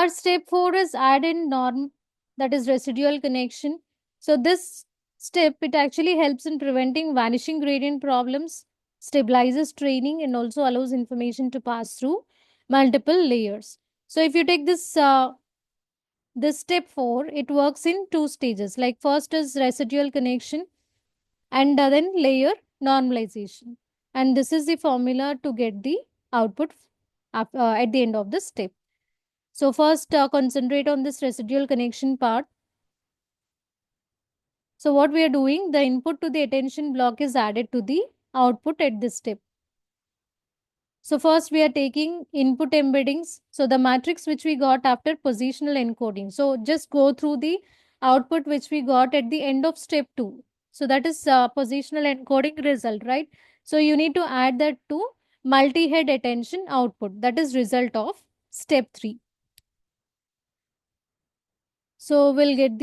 Our step 4 is add in norm, that is residual connection. So this step, it actually helps in preventing vanishing gradient problems, stabilizes training, and also allows information to pass through multiple layers. So if you take this step 4, it works in two stages. Like first is residual connection, and then layer normalization. And this is the formula to get the output at the end of the step. So first, concentrate on this residual connection part. So what we are doing, the input to the attention block is added to the output at this step. So first we are taking input embeddings. So the matrix which we got after positional encoding. So just go through the output which we got at the end of step 2. So that is positional encoding result, right? So you need to add that to multi-head attention output. That is result of step 3. So we'll get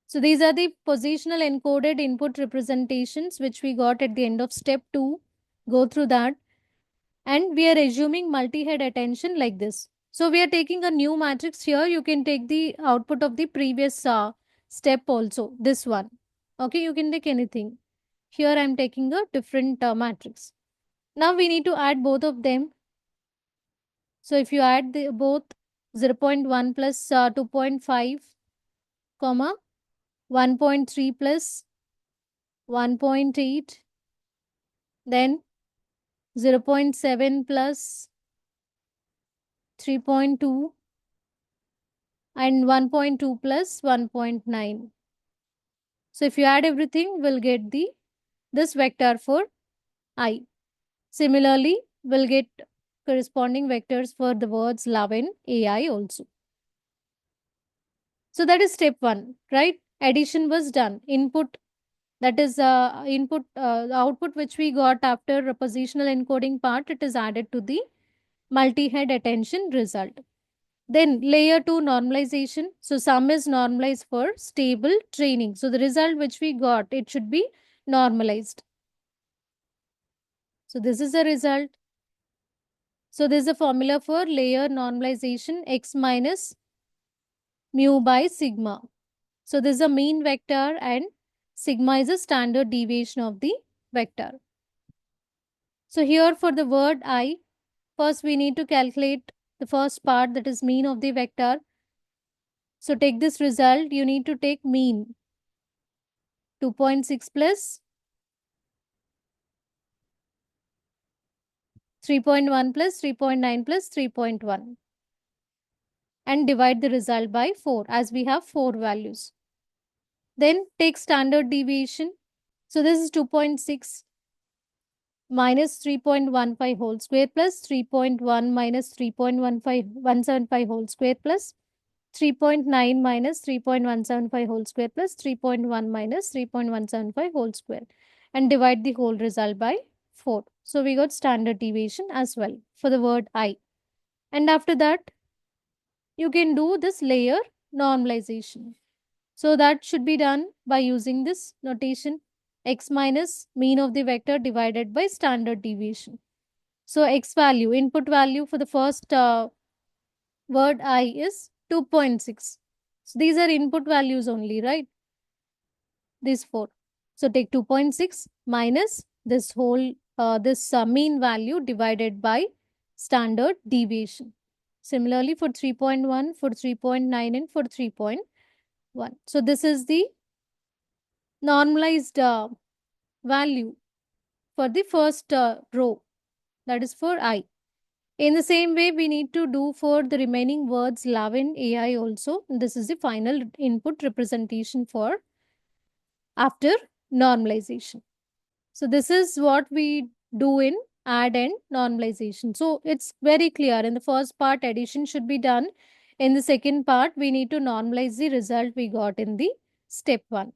so these are the positional encoded input representations which we got at the end of step 2. Go through that. And we are assuming multi-head attention like this. So we are taking a new matrix here. You can take the output of the previous step also, this one. Okay, you can take anything. Here I am taking a different matrix. Now we need to add both of them. So if you add the both 0.1 plus 2.5, comma 1.3 plus 1.8, then 0.7 plus 3.2, and 1.2 plus 1.9. So if you add everything, we'll get this vector for I. Similarly, we'll get corresponding vectors for the words love and AI also. So that is step 1, right? Addition was done. Input, that is the output which we got after a positional encoding part, it is added to the multi-head attention result. Then layer 2 normalization. So sum is normalized for stable training. So the result which we got, it should be normalized. So this is the result. So this is a formula for layer normalization, x minus mu by sigma. So this is a mean vector and sigma is a standard deviation of the vector. So here for the word I, first we need to calculate the first part, that is mean of the vector. So take this result, you need to take mean 2.6 plus 3.1 plus 3.9 plus 3.1 and divide the result by 4 as we have 4 values. Then take standard deviation. So this is 2.6 minus 3.15 whole square plus 3.1 minus 3.175 whole square plus 3.9 minus 3.175 whole square plus 3.1 minus 3.175 whole square and divide the whole result by 4. So we got standard deviation as well for the word I. And after that, you can do this layer normalization. So that should be done by using this notation, x minus mean of the vector divided by standard deviation. So x value, input value for the first word I is 2.6. So these are input values only, right? These 4. So take 2.6 minus this whole, this mean value divided by standard deviation. Similarly for 3.1, for 3.9 and for 3.1. So this is the normalized value for the first row, that is for I. In the same way, we need to do for the remaining words love and AI also. This is the final input representation for after normalization. So this is what we do in add and normalization. So it's very clear. In the first part, addition should be done. In the second part, we need to normalize the result we got in the step 1.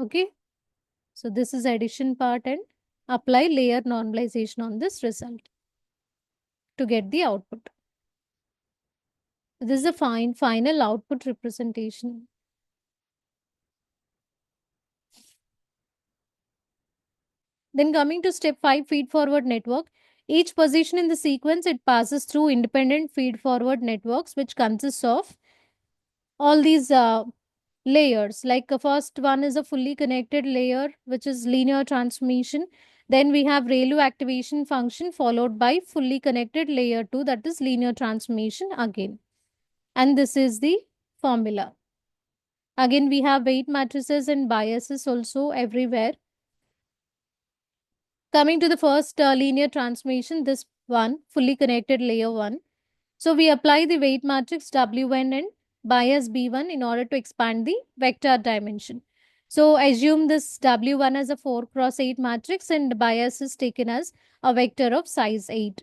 Okay. So this is addition part and apply layer normalization on this result to get the output. This is a final output representation. Then coming to step 5, feed forward network. Each position in the sequence, it passes through independent feed forward networks, which consists of all these layers. Like first one is a fully connected layer, which is linear transmission. Then we have ReLU activation function followed by fully connected layer 2, that is linear transmission again. And this is the formula. Again, we have weight matrices and biases also everywhere. Coming to the first linear transmission, this one, fully connected layer 1. So we apply the weight matrix W1 and bias B1 in order to expand the vector dimension. So assume this W1 as a 4 cross 8 matrix and bias is taken as a vector of size 8.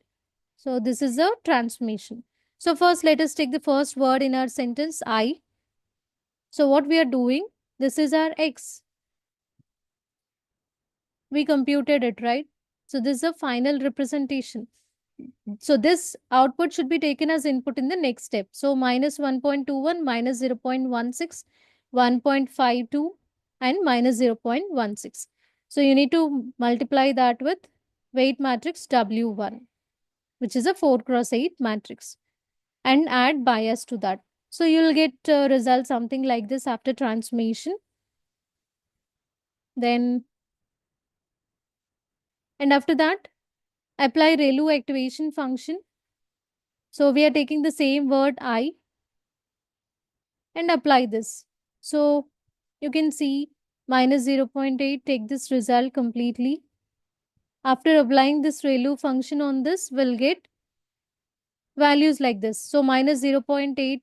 So this is a transformation. So first let us take the first word in our sentence, I. So what we are doing, this is our X. We computed it, right? So this is a final representation. So this output should be taken as input in the next step. So minus 1.21, minus 0.16, 1.52, and minus 0.16. So you need to multiply that with weight matrix W1, which is a 4 cross 8 matrix, and add bias to that. So you'll get result something like this after transformation. Then, and after that, apply ReLU activation function. So we are taking the same word I and apply this. So you can see minus 0.8, take this result completely. After applying this ReLU function on this, we'll get values like this. So minus 0.8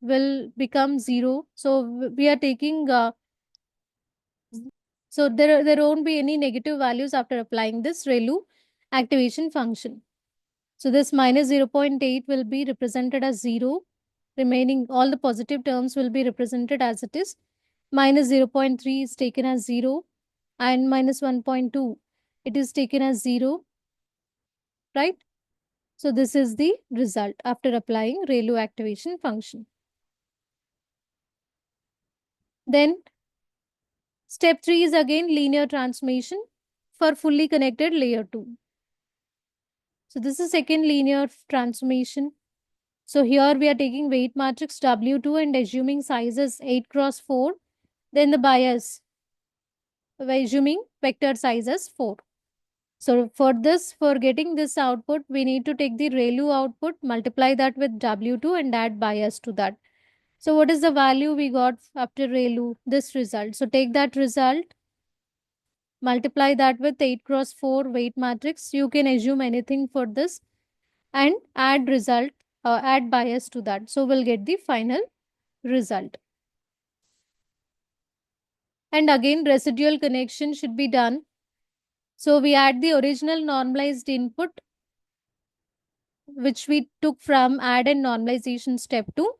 will become 0. So we are taking, so there won't be any negative values after applying this ReLU activation function. So this minus 0.8 will be represented as 0. Remaining all the positive terms will be represented as it is. Minus 0.3 is taken as 0 and minus 1.2 it is taken as 0, right? So this is the result after applying ReLU activation function. Then step 3 is again linear transformation for fully connected layer 2. So this is second linear transformation. So here we are taking weight matrix W2 and assuming size is 8 cross 4. Then the bias, by assuming vector size as 4. So for this, for getting this output, we need to take the ReLU output, multiply that with W2 and add bias to that. So what is the value we got after ReLU? This result. So take that result, multiply that with 8 cross 4 weight matrix. You can assume anything for this and add result, add bias to that. So we'll get the final result. And again, residual connection should be done. So we add the original normalized input, which we took from add and normalization step 2,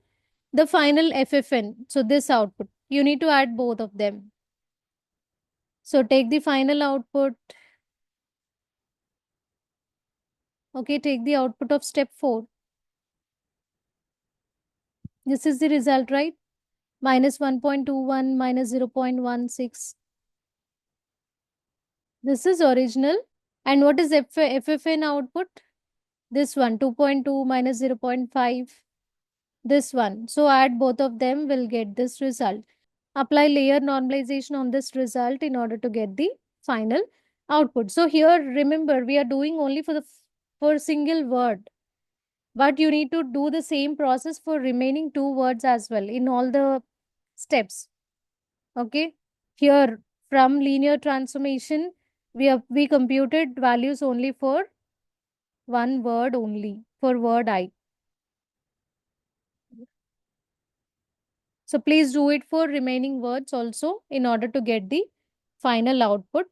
the final FFN. So this output, you need to add both of them. So take the final output. Okay, take the output of step 4. This is the result, right? Minus 1.21, minus 0.16. This is original. And what is FFN output? This one, 2.2 minus 0.5. This one. So add both of them, will get this result. Apply layer normalization on this result in order to get the final output. So here, remember, we are doing only for the for single word, but you need to do the same process for remaining two words as well in all the steps. Okay, here from linear transformation, we computed values only for one word only, for word I. So please do it for remaining words also in order to get the final output.